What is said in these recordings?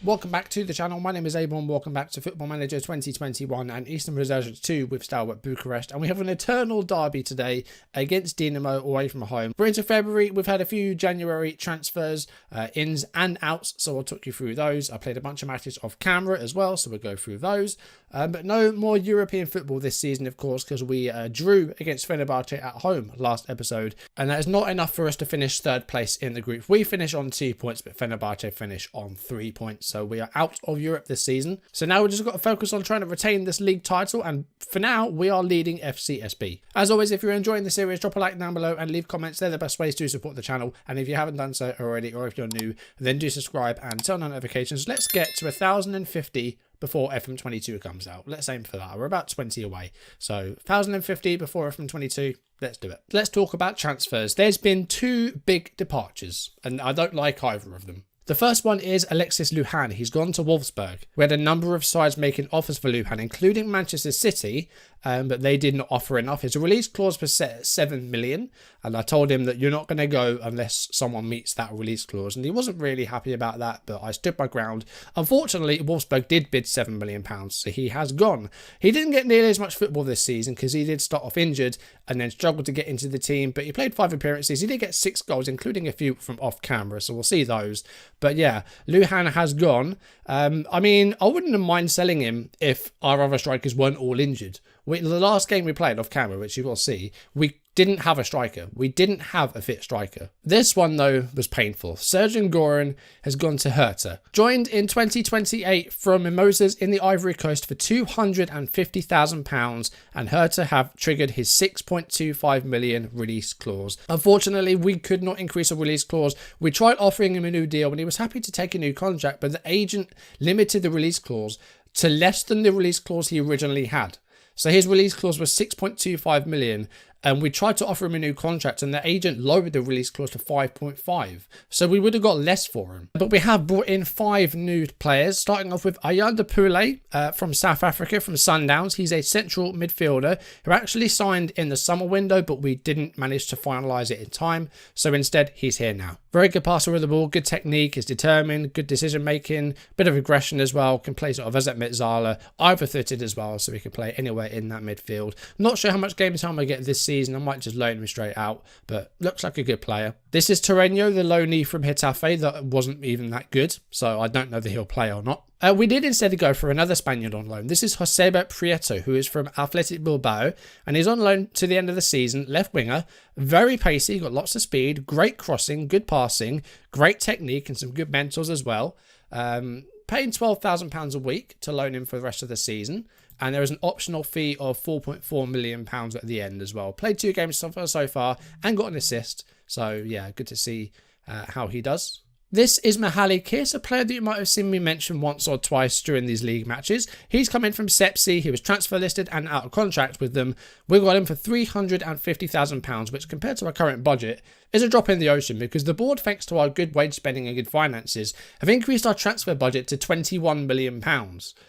welcome back to the channel. My name is a-bombfm. Welcome back to Football Manager 2021 and Eastern Resurgence 2 with STEAUA Bucharest. And we have an eternal derby today against Dinamo away from home. We're into February. We've had a few January transfers, ins and outs, so I'll talk you through those. I played a bunch of matches off camera as well, so we'll go through those. But no more European football this season, of course, because we drew against Fenerbahce at home last episode. And that is not enough for us to finish third place in the group. We finish on 2 points, but Fenerbahce finish on 3 points. So we are out of Europe this season. So now we've just got to focus on trying to retain this league title. And for now, we are leading FCSB. As always, if you're enjoying the series, drop a like down below and leave comments. They're the best ways to support the channel. And if you haven't done so already, or if you're new, then do subscribe and turn on notifications. Let's get to 1,050 before FM22 comes out. Let's aim for that. We're about 20 away. So 1,050 before FM22. Let's do it. Let's talk about transfers. There's been two big departures, and I don't like either of them. The first one is Alexis Lujan. He's gone to Wolfsburg. We had a number of sides making offers for Lujan, including Manchester City, but they did not offer enough. His release clause was set at 7 million, and I told him that you're not going to go unless someone meets that release clause, and he wasn't really happy about that, but I stood my ground. Unfortunately, Wolfsburg did bid £7 million, so he has gone. He didn't get nearly as much football this season because he did start off injured and then struggled to get into the team, but he played 5 appearances. He did get 6 goals, including a few from off camera, so we'll see those. But yeah, Lujan has gone. I mean, I wouldn't have mind selling him if our other strikers weren't all injured. The last game we played off camera, which you will see, we didn't have a striker. We didn't have a fit striker. This one, though, was painful. Sergeant Goran has gone to Hertha. Joined in 2028 from Mimosas in the Ivory Coast for £250,000, and Hertha have triggered his 6.25 million release clause. Unfortunately, we could not increase a release clause. We tried offering him a new deal, and he was happy to take a new contract, but the agent limited the release clause to less than the release clause he originally had. So his release clause was 6.25 million, and we tried to offer him a new contract, and the agent lowered the release clause to 5.5. So we would have got less for him. But we have brought in 5 new players, starting off with Ayanda Pule from South Africa, from Sundowns. He's a central midfielder who actually signed in the summer window, but we didn't manage to finalise it in time. So instead, he's here now. Very good passer with the ball, good technique, is determined, good decision making, bit of aggression as well, can play sort of as at Metzala, either-footed as well, so he can play anywhere in that midfield. Not sure how much game time I get this season. I might just loan him straight out, but looks like a good player. This is Torreño, the loanee from Getafe, that wasn't even that good, so I don't know that he'll play or not. We did instead go for another Spaniard on loan. This is Joseba Prieto, who is from Athletic Bilbao, and he's on loan to the end of the season. Left winger, very pacey, got lots of speed, great crossing, good passing, great technique, and some good mentals as well. Paying £12,000 a week to loan him for the rest of the season. And there is an optional fee of £4.4 million at the end as well. Played 2 games so far and got an assist. So yeah, good to see how he does. This is Mihaly Kiss, a player that you might have seen me mention once or twice during these league matches. He's come in from CSA. He was transfer listed and out of contract with them. We got him for £350,000, which compared to our current budget is a drop in the ocean, because the board, thanks to our good wage spending and good finances, have increased our transfer budget to £21 million.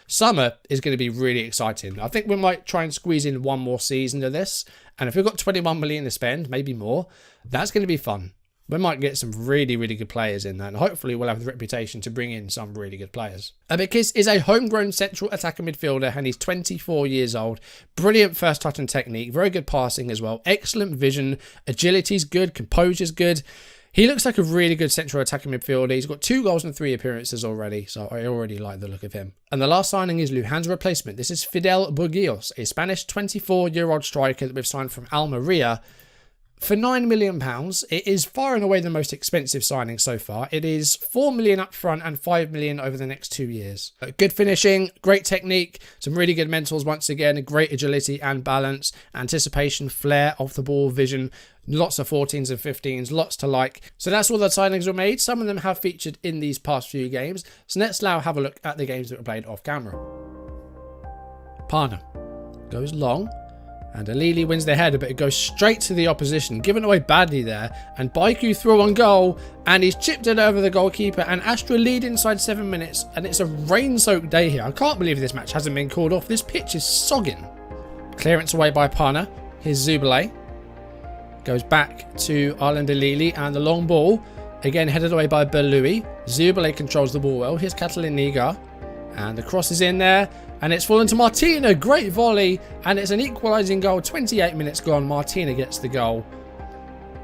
Summer is going to be really exciting. I think we might try and squeeze in one more season of this, and if we've got 21 million to spend, maybe more, that's going to be fun. We might get some really, really good players in that, and hopefully we'll have the reputation to bring in some really good players. Abikis is a homegrown central attacker midfielder, and he's 24 years old. Brilliant first touch and technique, very good passing as well, excellent vision, agility's good, composure's good. He looks like a really good central attacking midfielder. He's got 2 goals and 3 appearances already, so I already like the look of him. And the last signing is Lujan's replacement. This is Fidel Burguillos, a Spanish 24-year-old striker that we've signed from Almeria for £9 million. It is far and away the most expensive signing so far. It is £4 million up front and £5 million over the next 2 years. Good finishing, great technique, some really good mentals once again, great agility and balance, anticipation, flair, off the ball, vision, lots of 14s and 15s, lots to like. So that's all the signings were made. Some of them have featured in these past few games. So let's now have a look at the games that were played off camera. Parna goes long. And Alili wins the header, but it goes straight to the opposition. Given away badly there. And Baiku through on goal. And he's chipped it over the goalkeeper. And Astra lead inside 7 minutes. And it's a rain-soaked day here. I can't believe this match hasn't been called off. This pitch is sogging. Clearance away by Parna. Here's Zubale. Goes back to Arlen Alili. And the long ball. Again, headed away by Belui. Zubele controls the ball well. Here's Liga. And the cross is in there. And it's fallen to Martina. Great volley. And it's an equalising goal. 28 minutes gone. Martina gets the goal.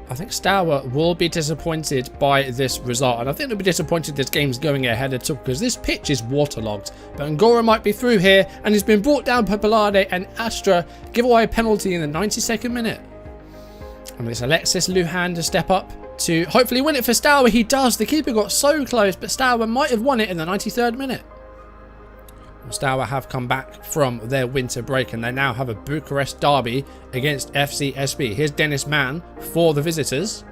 I think Steaua will be disappointed by this result. And I think they'll be disappointed this game's going ahead at all, because this pitch is waterlogged. But Angora might be through here. And he's been brought down by Belade, and Astra give away a penalty in the 92nd minute. And it's Alexis Lujan to step up to hopefully win it for Steaua. He does. The keeper got so close, but Steaua might have won it in the 93rd minute. Steaua have come back from their winter break, and they now have a Bucharest derby against FCSB. Here's Dennis Mann for the visitors.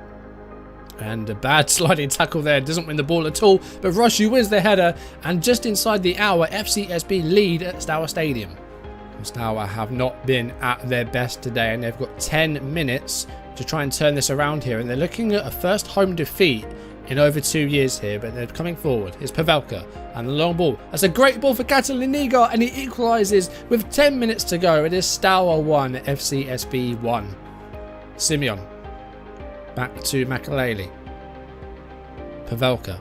And a bad sliding tackle there. Doesn't win the ball at all, but Rushu wins the header. And just inside the hour, FCSB lead at Steaua Stadium. Steaua have not been at their best today, and they've got 10 minutes to try and turn this around here. And they're looking at a first home defeat in over 2 years here, but they're coming forward. Here's Pavelka and the long ball. That's a great ball for Liga, and he equalises with 10 minutes to go. It is Steaua 1, FCSB 1. Simeon. Back to Makaleli. Pavelka.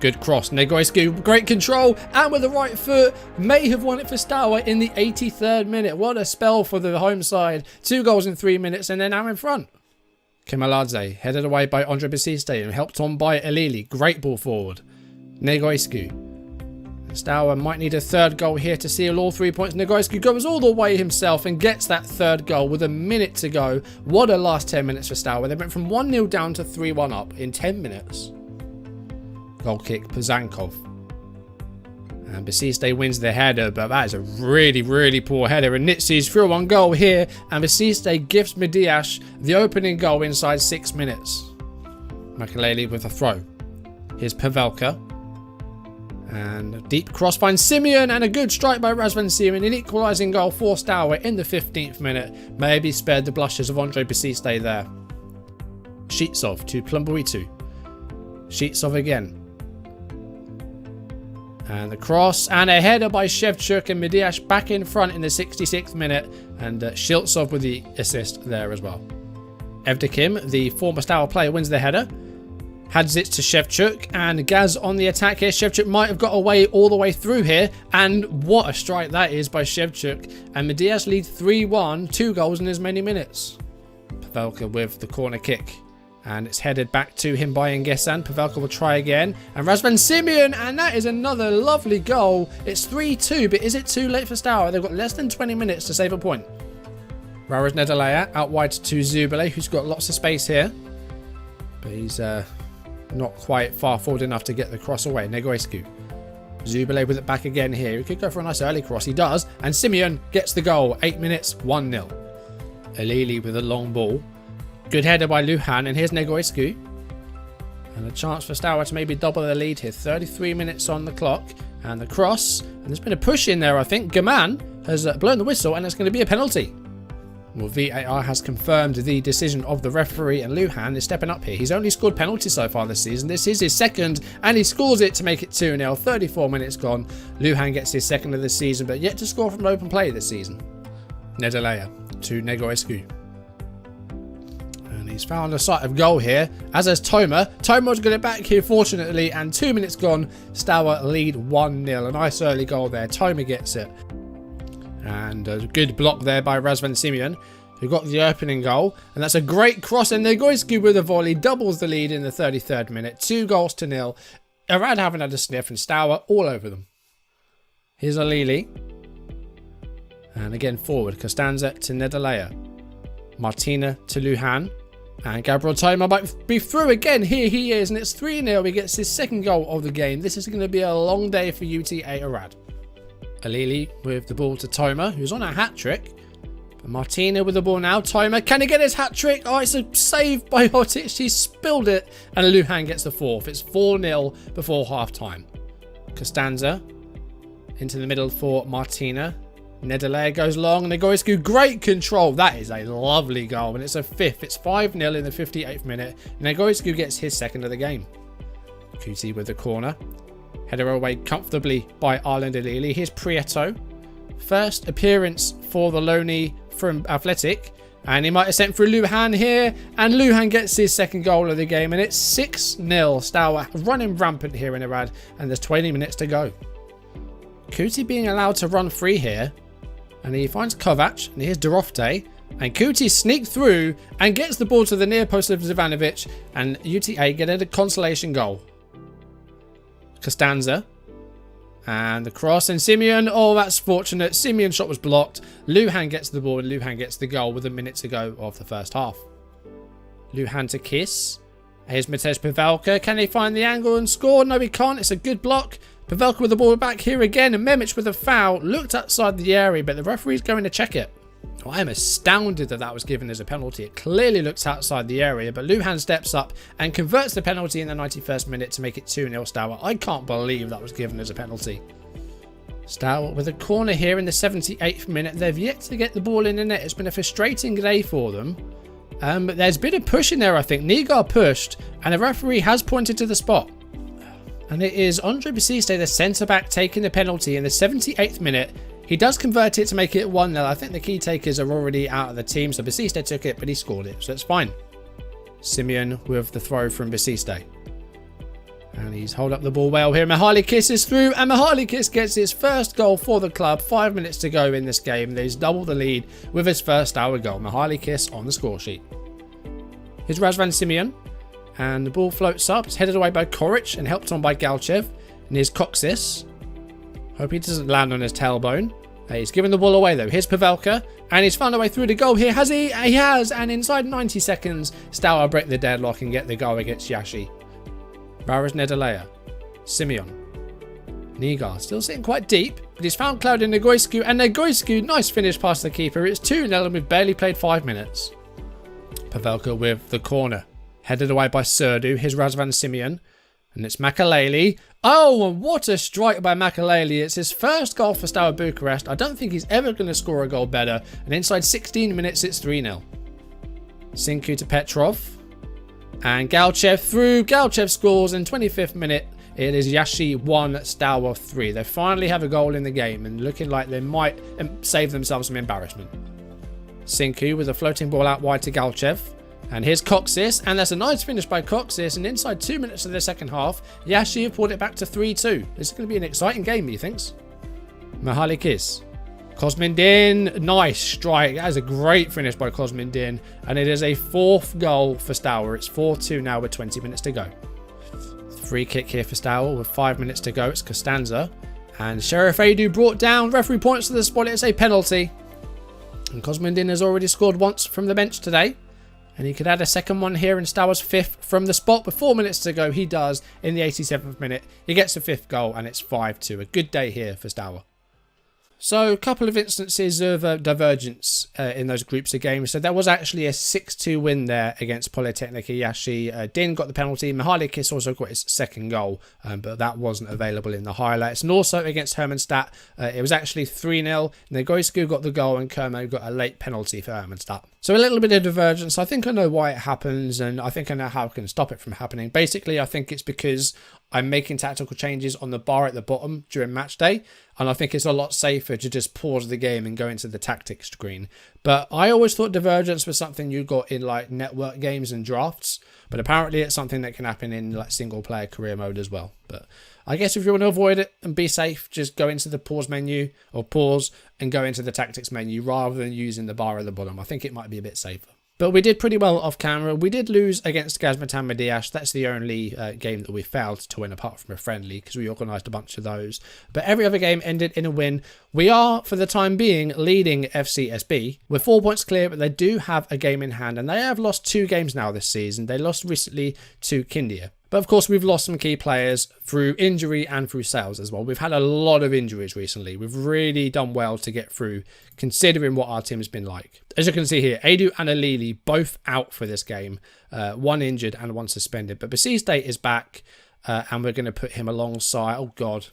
Good cross. Negoescu, great control, and with the right foot, may have won it for Steaua in the 83rd minute. What a spell for the home side. 2 goals in 3 minutes, and they're now in front. Kemaladze, headed away by Andre Basiste, and helped on by Elili. Great ball forward. Negoescu. Steaua might need a third goal here to seal all 3 points. Negoescu goes all the way himself and gets that third goal with a minute to go. What a last 10 minutes for Steaua. They went from 1-0 down to 3-1 up in 10 minutes. Goal kick, Pazankov. And Basiste wins the header, but that is a really, really poor header. And Nitsi's through on goal here, and Basiste gives Mediash the opening goal inside 6 minutes. Makaleli with a throw. Here's Pavelka. And a deep cross finds Simeon, and a good strike by Razvan Simeon. An equalising goal for Steaua in the 15th minute. Maybe spared the blushes of Andre Basiste there. Sheetsov to Plumbuitu. Sheetsov again. And the cross, and a header by Shevchuk, and Mediash back in front in the 66th minute, and Shiltsov with the assist there as well. Evdokim, the former Steaua player, wins the header. Heads it to Shevchuk, and Gaz on the attack here. Shevchuk might have got away all the way through here, and what a strike that is by Shevchuk. And Mediash leads 3-1, 2 goals in as many minutes. Pavelka with the corner kick. And it's headed back to him by Ngesan. Pavelka will try again. And Razvan Simeon, and that is another lovely goal. It's 3-2, but is it too late for Steaua? They've got less than 20 minutes to save a point. Raras Nedalaya out wide to Zubele, who's got lots of space here. But he's not quite far forward enough to get the cross away. Negoescu. Zubele with it back again here. He could go for a nice early cross. He does. And Simeon gets the goal. 8 minutes, 1-0. Elili with a long ball. Good header by Lujan, and here's Negoescu. And a chance for Steaua to maybe double the lead here. 33 minutes on the clock. And the cross. And there's been a push in there, I think. Gaman has blown the whistle, and it's going to be a penalty. Well, VAR has confirmed the decision of the referee, and Lujan is stepping up here. He's only scored penalties so far this season. This is his second, and he scores it to make it 2-0. 34 minutes gone. Lujan gets his second of the season, but yet to score from open play this season. Nedalaya to Negoescu. He's found a sight of goal here, as has Toma. Toma's got it back here, fortunately, and 2 minutes gone. Steaua lead 1-0. A nice early goal there. Toma gets it. And a good block there by Razvan Simeon, who got the opening goal. And that's a great cross, and Negoescu with a volley doubles the lead in the 33rd minute. 2-0. Arad haven't had a sniff, and Steaua all over them. Here's Alili. And again forward. Costanza to Nedalaya. Martina to Lujan. And Gabriel Toma might be through again. Here he is, and it's 3-0. He gets his second goal of the game. This is going to be a long day for UTA Arad. Alili with the ball to Toma, who's on a hat-trick. Martina with the ball now. Toma, can he get his hat-trick? Oh, it's a save by Hotic. He spilled it, and Lujan gets the fourth. It's 4-0 before half-time. Costanza into the middle for Martina. Nedalaya goes long. Negoescu, great control. That is a lovely goal, and it's a fifth. It's 5-0 in the 58th minute. Negoescu gets his second of the game. Kuti with the corner. Header away comfortably by Arlen Delili. Here's Prieto. First appearance for the loanee from Athletic. And he might have sent through Luhan here. And Luhan gets his second goal of the game. And it's 6-0. Steaua running rampant here in Irad. And there's 20 minutes to go. Kuti being allowed to run free here. And he finds Kovac. And here's Dorofte. And Kuti sneaks through and gets the ball to the near post of Zivanovic. And UTA get a consolation goal. Costanza. And the cross, and Simeon, oh, that's fortunate. Simeon's shot was blocked. Luhan gets the ball, and Luhan gets the goal with a minute to go of the first half. Luhan to Kiss. Here's Matej Pavelka. Can he find the angle and score? No, he can't. It's a good block. Pavelka with the ball back here again, and Memic with a foul. Looked outside the area, but the referee's going to check it. Oh, I am astounded that that was given as a penalty. It clearly looks outside the area, but Luhan steps up and converts the penalty in the 91st minute to make it 2-0 Steaua. I can't believe that was given as a penalty. Steaua with a corner here in the 78th minute. They've yet to get the ball in the net. It's been a frustrating day for them. But there's been a push in there, I think. Liga pushed, and the referee has pointed to the spot. And it is Andre Basiste, the centre-back, taking the penalty in the 78th minute. He does convert it to make it 1-0. I think the key takers are already out of the team, so Basiste took it, but he scored it, so it's fine. Simeon with the throw from Basiste. And he's hold up the ball well here. Mihalikis is through, and Mihalikis gets his first goal for the club. 5 minutes to go in this game. He's doubled the lead with his first Steaua goal. Mihalikis on the score sheet. Here's Razvan Simeon. And the ball floats up. It's headed away by Koric and helped on by Galchev. And here's Coxis. Hope he doesn't land on his tailbone. He's given the ball away though. Here's Pavelka. And he's found a way through the goal here. Has he? He has. And inside 90 seconds, Steaua break the deadlock and get the goal against Yashi. Baras Nedalea. Simeon. Nigar still sitting quite deep. But he's found Claudio Negoescu. And Negoescu, nice finish past the keeper. It's 2-0 and we've barely played 5 minutes. Pavelka with the corner. Headed away by Serdu. Here's Razvan Simeon. And it's Makaleli. Oh, and what a strike by Makaleli. It's his first goal for Steaua Bucharest. I don't think he's ever going to score a goal better. And inside 16 minutes, it's 3-0. Sinku to Petrov. And Galchev through. Galchev scores in 25th minute. It is Yashi 1, Steaua 3. They finally have a goal in the game and looking like they might save themselves some embarrassment. Sinku with a floating ball out wide to Galchev. And here's Coxis, and that's a nice finish by Coxis, and inside 2 minutes of the second half, Yashi have pulled it back to 3-2. This is going to be an exciting game, methinks. Mihalikis. Kosmindin, nice strike. That is a great finish by Kosmindin, and it is a 4th goal for Steaua. It's 4-2 now with 20 minutes to go. Free kick here for Steaua with 5 minutes to go. It's Costanza, and Sheriff Adu brought down. Referee points to the spot. It's a penalty. And Kosmindin has already scored once from the bench today. And he could add a second one here in Steaua's 5th from the spot. With 4 minutes to go, he does in the 87th minute. He gets the 5th goal and it's 5-2. A good day here for Steaua. So a couple of instances of divergence in those groups of games. So there was actually a 6-2 win there against Polytechnica Yashi. Din got the penalty. Mihalikis also got his second goal, but that wasn't available in the highlights. And also against Hermannstadt, it was actually 3-0. Negoescu got the goal and Kermo got a late penalty for Hermannstadt. So a little bit of divergence. I think I know why it happens and I think I know how I can stop it from happening. Basically, I think it's because I'm making tactical changes on the bar at the bottom during match day. And I think it's a lot safer to just pause the game and go into the tactics screen. But I always thought divergence was something you got in like network games and drafts. But apparently it's something that can happen in like single player career mode as well. But I guess if you want to avoid it and be safe, just go into the pause menu or pause and go into the tactics menu rather than using the bar at the bottom. I think it might be a bit safer. But we did pretty well off camera. We did lose against Gazmatan Mediash. That's the only game that we failed to win apart from a friendly because we organised a bunch of those. But every other game ended in a win. We are, for the time being, leading FCSB. We're 4 points clear, but they do have a game in hand. And they have lost 2 games now this season. They lost recently to Kindia. But of course, we've lost some key players through injury and through sales as well. We've had a lot of injuries recently. We've really done well to get through, considering what our team has been like. As you can see here, Adu and Alili both out for this game. One injured and one suspended. But Basiste is back, and we're going to put him alongside... Oh, God.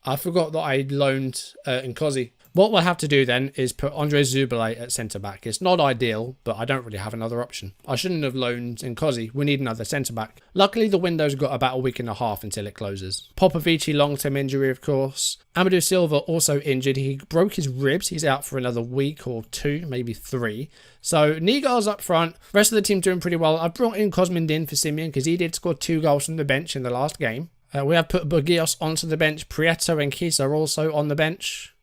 I forgot that I loaned Nkosi. What we'll have to do then is put Andre Zubile at centre-back. It's not ideal, but I don't really have another option. I shouldn't have loaned Nkosi. We need another centre-back. Luckily, the window's got about a week and a half until it closes. Popovici, long-term injury, of course. Amadou Silva also injured. He broke his ribs. He's out for another week or 2, maybe 3. So, Nigar's up front. Rest of the team doing pretty well. I brought in Kosmindin for Simeon because he did score 2 goals from the bench in the last game. We have put Burgios onto the bench. Prieto and Kis are also on the bench.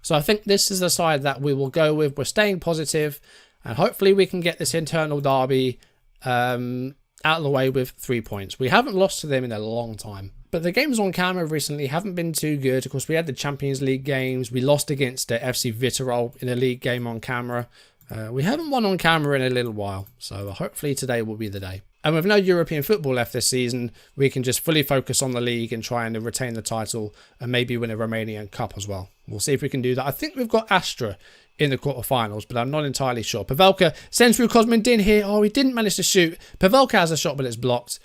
So I think this is the side that we will go with. We're staying positive, and hopefully we can get this internal derby out of the way with 3 points. We haven't lost to them in a long time. But the games on camera recently haven't been too good. Of course, we had the Champions League games. We lost against FC Viitorul in a league game on camera. We haven't won on camera in a little while. So hopefully today will be the day. And with no European football left this season, we can just fully focus on the league and try and retain the title and maybe win a Romanian Cup as well. We'll see if we can do that. I think we've got Astra in the quarterfinals, but I'm not entirely sure. Pavelka sends through Kosmindin here. Oh, he didn't manage to shoot. Pavelka has a shot, but it's blocked.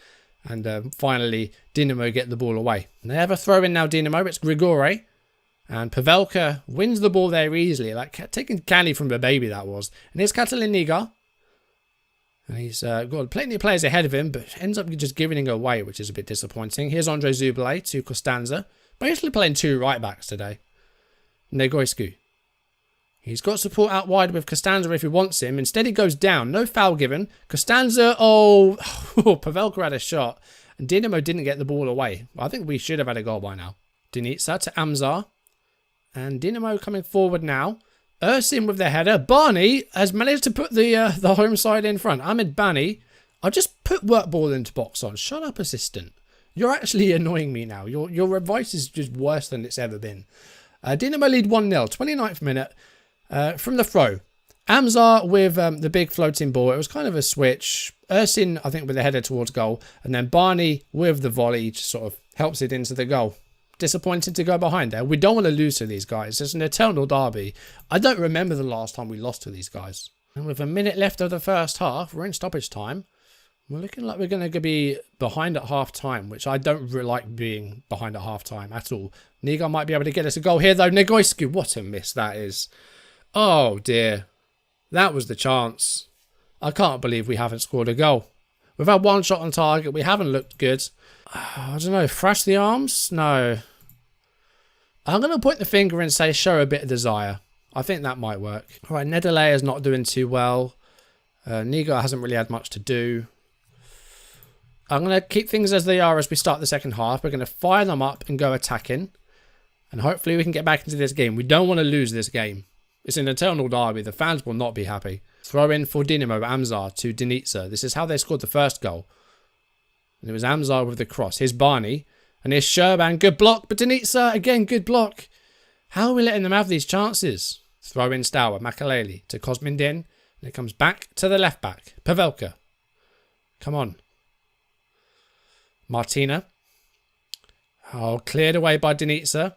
And finally, Dinamo get the ball away. And they have a throw in now, Dinamo. It's Grigore. And Pavelka wins the ball there easily. Like taking candy from a baby, that was. And here's Catalin Nigar. And he's got plenty of players ahead of him, but ends up just giving it away, which is a bit disappointing. Here's Andre Zubile to Costanza. Basically playing 2 right-backs today. Negoescu. He's got support out wide with Costanza if he wants him. Instead, he goes down. No foul given. Costanza, Pavelka had a shot. And Dinamo didn't get the ball away. I think we should have had a goal by now. Denitsa to Amzar. And Dinamo coming forward now. Ersin with the header. Barney has managed to put the home side in front. Ahmed Bani. I just put work ball into box on. Shut up, assistant. You're actually annoying me now. Your advice is just worse than it's ever been. Dinamo lead 1-0. 29th minute. From the throw. Amzar with the big floating ball. It was kind of a switch. Ersin, I think, with the header towards goal. And then Barney with the volley just sort of helps it into the goal. Disappointed to go behind there. We don't want to lose to these guys. It's an eternal derby. I don't remember the last time we lost to these guys. And with a minute left of the first half, we're in stoppage time. We're looking like we're going to be behind at half time, which I don't really like being behind at half time at all. Nigar might be able to get us a goal here though. Negoescu, what a miss that is. Oh dear. That was the chance. I can't believe we haven't scored a goal. We've had 1 shot on target. We haven't looked good. I don't know. Thrash the arms? No. I'm going to point the finger and say show a bit of desire. I think that might work. All right, Nedele is not doing too well. Nigar hasn't really had much to do. I'm going to keep things as they are as we start the second half. We're going to fire them up and go attacking. And hopefully we can get back into this game. We don't want to lose this game. It's an eternal derby. The fans will not be happy. Throw in for Dinamo, Amzar to Denitsa. This is how they scored the first goal. And it was Amzar with the cross. Here's Barney. And here's Sherban. Good block. But Denitsa, again, good block. How are we letting them have these chances? Throw in Steaua. Makaleli to Kosmindin. And it comes back to the left back. Pavelka. Come on. Martina. Oh, cleared away by Denitsa.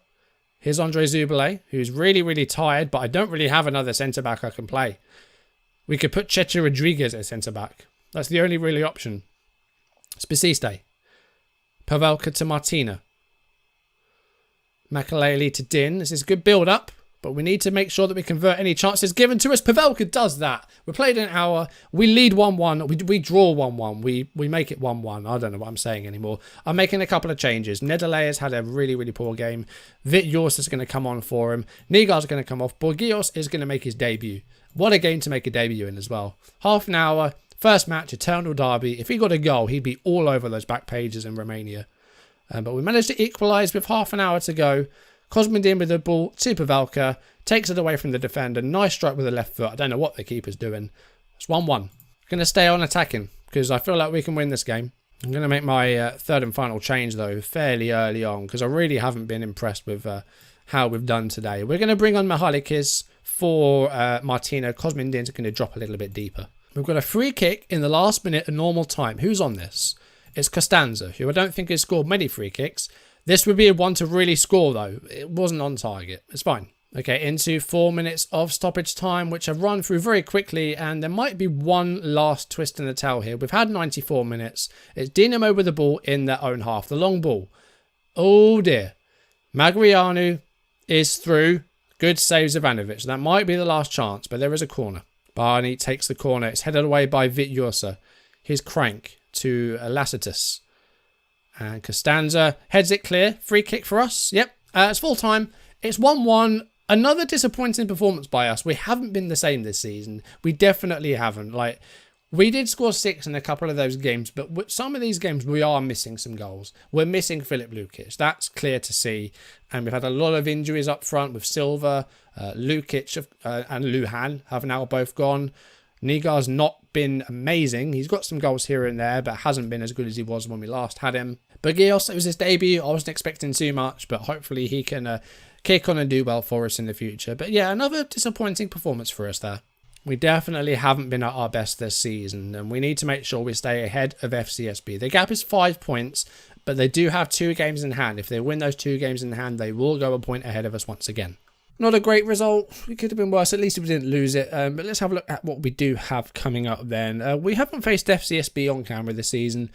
Here's Andre Zubile, who's really, really tired, but I don't really have another centre-back I can play. We could put Checha Rodriguez as centre-back. That's the only really option. Spiciste. Pavelka to Martina. Makaleli to Din. This is a good build-up, but we need to make sure that we convert any chances given to us. Pavelka does that. We played an hour. We lead 1-1. We draw 1-1. We make it 1-1. I don't know what I'm saying anymore. I'm making a couple of changes. Nedele has had a really, really poor game. Vitjors is going to come on for him. Nigar's going to come off. Burgios is going to make his debut. What a game to make a debut in as well. Half an hour. First match, eternal derby. If he got a goal, he'd be all over those back pages in Romania. But we managed to equalise with half an hour to go. Kosmindin with the ball to Pavelka. Takes it away from the defender. Nice strike with the left foot. I don't know what the keeper's doing. It's 1-1. Going to stay on attacking because I feel like we can win this game. I'm going to make my third and final change though fairly early on because I really haven't been impressed with how we've done today. We're going to bring on Mihalikis for Martina. Kosmindin's going to drop a little bit deeper. We've got a free kick in the last minute of normal time. Who's on this? It's Costanza, who I don't think has scored many free kicks. This would be a one to really score, though. It wasn't on target. It's fine. Okay, into 4 minutes of stoppage time, which I've run through very quickly, and there might be one last twist in the tail here. We've had 94 minutes. It's Dinamo with the ball in their own half. The long ball. Oh, dear. Magrianu is through. Good saves Ivanovic. That might be the last chance, but there is a corner. Barney takes the corner. It's headed away by Vityosa. Here's Crank to Lacitus. And Costanza heads it clear. Free kick for us. Yep. It's full time. It's 1-1. Another disappointing performance by us. We haven't been the same this season. We definitely haven't. Like, we did score 6 in a couple of those games, but with some of these games we are missing some goals. We're missing Filip Lukic. That's clear to see. And we've had a lot of injuries up front with Silva, Lukic and Luhan have now both gone. Nigar's not been amazing. He's got some goals here and there, but hasn't been as good as he was when we last had him. Bergios, it was his debut. I wasn't expecting too much, but hopefully he can kick on and do well for us in the future. But yeah, another disappointing performance for us there. We definitely haven't been at our best this season, and we need to make sure we stay ahead of FCSB. The gap is 5 points, but they do have 2 games in hand. If they win those 2 games in hand, they will go a point ahead of us once again. Not a great result. It could have been worse. At least we didn't lose it. But let's have a look at what we do have coming up then. We haven't faced FCSB on camera this season.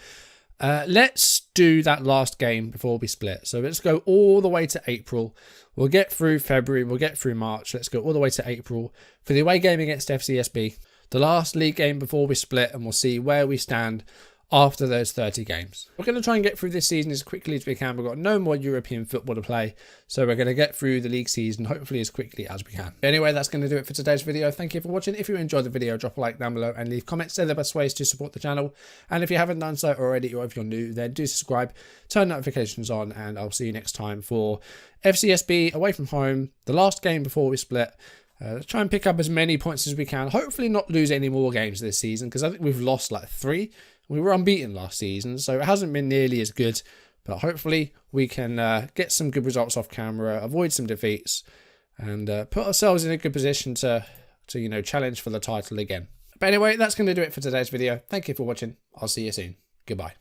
Let's do that last game before we split. So let's go all the way to April. We'll get through February. We'll get through March. Let's go all the way to April for the away game against FCSB. The last league game before we split, and we'll see where we stand after those 30 games. We're going to try and get through this season as quickly as we can. We've got no more European football to play, so we're going to get through the league season hopefully as quickly as we can. Anyway, that's going to do it for today's video. Thank you for watching. If you enjoyed the video, drop a like down below and leave comments. They're the best ways to support the channel. And if you haven't done so already, or if you're new, then do subscribe, turn notifications on, and I'll see you next time for FCSB away from home, the last game before we split. Let's try and pick up as many points as we can. Hopefully not lose any more games this season, because I think we've lost like 3. We were unbeaten last season, so it hasn't been nearly as good. But hopefully we can get some good results off camera, avoid some defeats, and put ourselves in a good position to challenge for the title again. But anyway, that's going to do it for today's video. Thank you for watching. I'll see you soon. Goodbye.